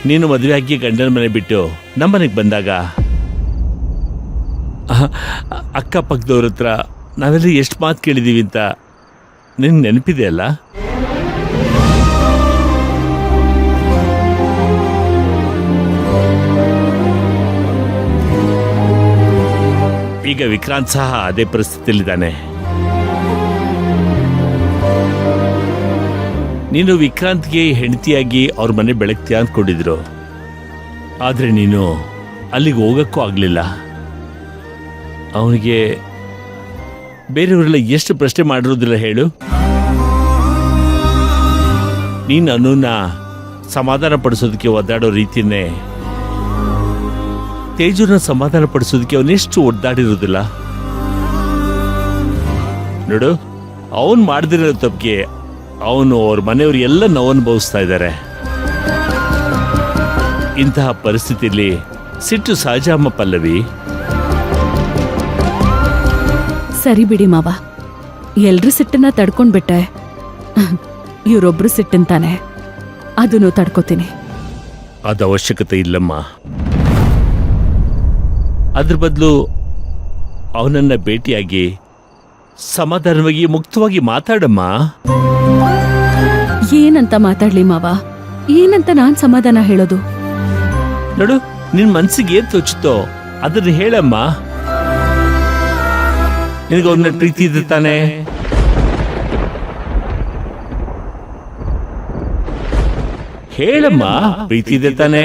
ನೀನು ಮದುವೆ ಆಗಿ ಗಂಡನ ಮನೆ ಬಿಟ್ಟು ನಮ್ಮನೆಗೆ ಬಂದಾಗ ಅಕ್ಕಪಕ್ಕದವ್ರ ಹತ್ರ ನಾವೆಲ್ಲ ಎಷ್ಟು ಮಾತು ಕೇಳಿದ್ದೀವಿ ಅಂತ ನಿನ್ಗೆ ನೆನಪಿದೆ ಅಲ್ಲ? ಈಗ ವಿಕ್ರಾಂತ್ ಸಹ ಅದೇ ಪರಿಸ್ಥಿತಿಯಲ್ಲಿದ್ದಾನೆ. ನೀನು ವಿಕ್ರಾಂತ್ಗೆ ಹೆಂಡತಿಯಾಗಿ ಅವ್ರ ಮನೆ ಬೆಳಗ್ತೀಯ ಅಂದ್ಕೊಂಡಿದ್ರು. ಆದರೆ ನೀನು ಅಲ್ಲಿಗೆ ಹೋಗಕ್ಕೂ ಆಗಲಿಲ್ಲ. ಅವನಿಗೆ ಬೇರೆಯವರೆಲ್ಲ ಎಷ್ಟು ಪ್ರಶ್ನೆ ಮಾಡಿರೋದಿಲ್ಲ ಹೇಳು. ನೀನು ಅನ್ನೋನ್ನ ಸಮಾಧಾನ ಪಡಿಸೋದಕ್ಕೆ ಒದ್ದಾಡೋ ರೀತಿಯನ್ನೇ ತೇಜುನ ಸಮಾಧಾನ ಪಡಿಸೋದಕ್ಕೆ ಅವನೆಷ್ಟು ಒದ್ದಾಡಿರೋದಿಲ್ಲ ನೋಡು. ಅವನು ಮಾಡದಿರೋ ತಪ್ಪಿಗೆ ಅವನು ಅವ್ರ ಮನೆಯವರು ಎಲ್ಲ ನೋವು ಅನುಭವಿಸ್ತಾ ಇದ್ದಾರೆ. ಇಂತಹ ಪರಿಸ್ಥಿತಿಯಲ್ಲಿ ಸಿಟ್ಟು ಸಹಜ ಅಮ್ಮ ಪಲ್ಲವಿ. ಸರಿ ಬಿಡಿ ಮಾವ, ಎಲ್ರೂ ಸಿಟ್ಟನ್ನ ತಡ್ಕೊಂಡ್ಬಿಟ್ಟೆ. ಇವರೊಬ್ರು ಸಿಟ್ಟಂತಾನೆ, ಅದನ್ನು ತಡ್ಕೋತೀನಿ. ಅದು ಅವಶ್ಯಕತೆ ಇಲ್ಲಮ್ಮ. ಅದ್ರ ಬದಲು ಅವನನ್ನ ಭೇಟಿಯಾಗಿ ಸಮಾಧಾನವಾಗಿ ಮುಕ್ತವಾಗಿ ಮಾತಾಡಮ್ಮ. ಏನಂತ ಮಾತಾಡ್ಲಿ ಮಾವ? ಏನಂತ ನಾನ್ ಸಮಾಧಾನ ಹೇಳೋದು? ನೋಡು, ನಿನ್ ಮನ್ಸಿಗೆ ಏನ್ ತೋಚುತ್ತೋ ಅದನ್ನ ಹೇಳಮ್ಮ. ನಿನಗೆ ಅವನ ಪ್ರೀತಿ ಇದೆ ತಾನೆ? ಹೇಳಮ್ಮ, ಪ್ರೀತಿ ಇದೆ ತಾನೆ?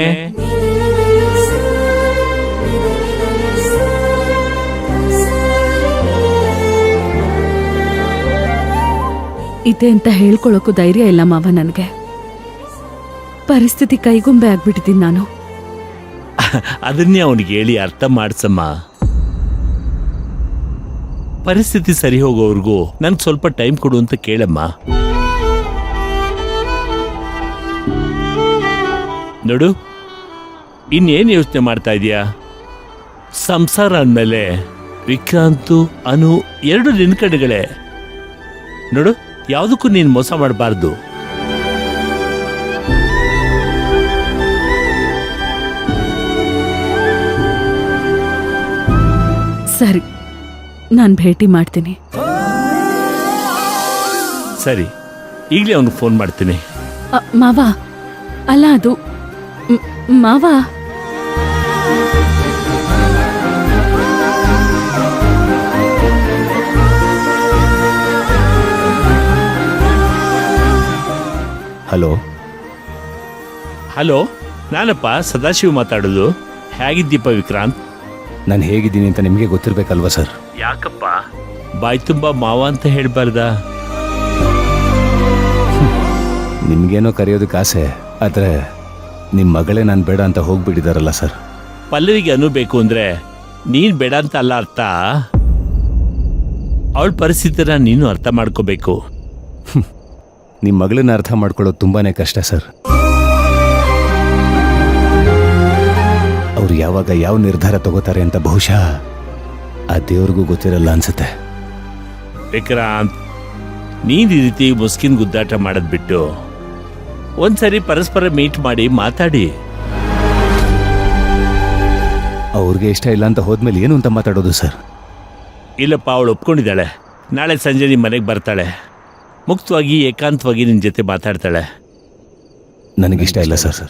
ಇದೆ ಅಂತ ಹೇಳ್ಕೊಳಕ್ಕೂ ಧೈರ್ಯ ಇಲ್ಲ ಮಾವ ನನಗೆ. ಪರಿಸ್ಥಿತಿ ಕೈಗೊಂಬೆ ಆಗ್ಬಿಟ್ಟಿದ್ದೀನಿ ನಾನು. ಅದನ್ನೇ ಅವನಿಗೆ ಹೇಳಿ ಅರ್ಥ ಮಾಡ್ಸಮ್ಮ. ಪರಿಸ್ಥಿತಿ ಸರಿ ಹೋಗೋವರೆಗೂ ನನ್ಗೆ ಸ್ವಲ್ಪ ಟೈಮ್ ಕೊಡು ಅಂತ ಕೇಳಮ್ಮ. ನೋಡು, ಇನ್ನೇನು ಯೋಚನೆ ಮಾಡ್ತಾ ಇದೀಯಾ? ಸಂಸಾರ ಅಂದಮೇಲೆ ವಿಕ್ರಾಂತು ಅನು ಎರಡು ನಿನ್ ಕಡೆಗಳೇ. ನೋಡು, ಯಾವುದಕ್ಕೂ ನೀನು ಮೋಸ ಮಾಡಬಾರ್ದು. ಸರಿ, ನಾನು ಭೇಟಿ ಮಾಡ್ತೀನಿ. ಸರಿ, ಈಗಲೇ ಅವನಿಗೆ ಫೋನ್ ಮಾಡ್ತೀನಿ. ಮಾವ, ಅಲ್ಲ ಅದು ಮಾವ. ಹಲೋ ಹಲೋ, ನಾನಪ್ಪ ಸದಾಶಿವ ಮಾತಾಡೋದು. ಹೇಗಿದ್ದೀಪ ವಿಕ್ರಾಂತ್? ನಾನು ಹೇಗಿದ್ದೀನಿ ಅಂತ ನಿಮಗೆ ಗೊತ್ತಿರ್ಬೇಕಲ್ವಾ ಸರ್? ಯಾಕಪ್ಪ ಬಾಯ್ ತುಂಬ ಮಾವ ಅಂತ ಹೇಳ್ಬಾರ್ದ? ನಿಮ್ಗೇನೋ ಕರೆಯೋದಕ್ಕೆ ಆಸೆ, ಆದರೆ ನಿಮ್ಮ ಮಗಳೇ ನಾನು ಬೇಡ ಅಂತ ಹೋಗ್ಬಿಟ್ಟಿದಾರಲ್ಲ ಸರ್. ಪಲ್ಲವಿಗೆ ಅನು ಬೇಕು ಅಂದ್ರೆ ನೀನ್ ಬೇಡ ಅಂತ ಅಲ್ಲ ಅರ್ಥ. ಅವಳ ಪರಿಸ್ಥಿತಿನ ನೀನು ಅರ್ಥ ಮಾಡ್ಕೋಬೇಕು. ನಿಮ್ಮ ಮಗಳನ್ನ ಅರ್ಥ ಮಾಡ್ಕೊಳ್ಳೋದು ತುಂಬಾನೇ ಕಷ್ಟ ಸರ್. ಅವ್ರು ಯಾವಾಗ ಯಾವ ನಿರ್ಧಾರ ತಗೋತಾರೆ ಅಂತ ಬಹುಶಃ ಆ ದೇವ್ರಿಗೂ ಗೊತ್ತಿರಲ್ಲ ಅನ್ಸುತ್ತೆ. ವಿಕ್ರಾಂತ್, ನೀನ್ ಈ ರೀತಿ ಮುಸ್ಕಿನ್ ಗುದ್ದಾಟ ಮಾಡೋದ್ ಬಿಟ್ಟು ಒಂದ್ಸರಿ ಪರಸ್ಪರ ಮೀಟ್ ಮಾಡಿ ಮಾತಾಡಿ. ಅವ್ರಿಗೆ ಇಷ್ಟ ಇಲ್ಲ ಅಂತ ಹೋದ್ಮೇಲೆ ಏನು ಅಂತ ಮಾತಾಡೋದು ಸರ್? ಇಲ್ಲಪ್ಪ, ಅವಳು ಒಪ್ಕೊಂಡಿದ್ದಾಳೆ. ನಾಳೆ ಸಂಜೆ ನಿಮ್ಮ ಮನೆಗೆ ಬರ್ತಾಳೆ. ಮುಕ್ತವಾಗಿ ಏಕಾಂತವಾಗಿ ನಿನ್ನ ಜೊತೆ ಮಾತಾಡ್ತಾಳೆ. ನನಗಿಷ್ಟ ಇಲ್ಲ ಸರ್.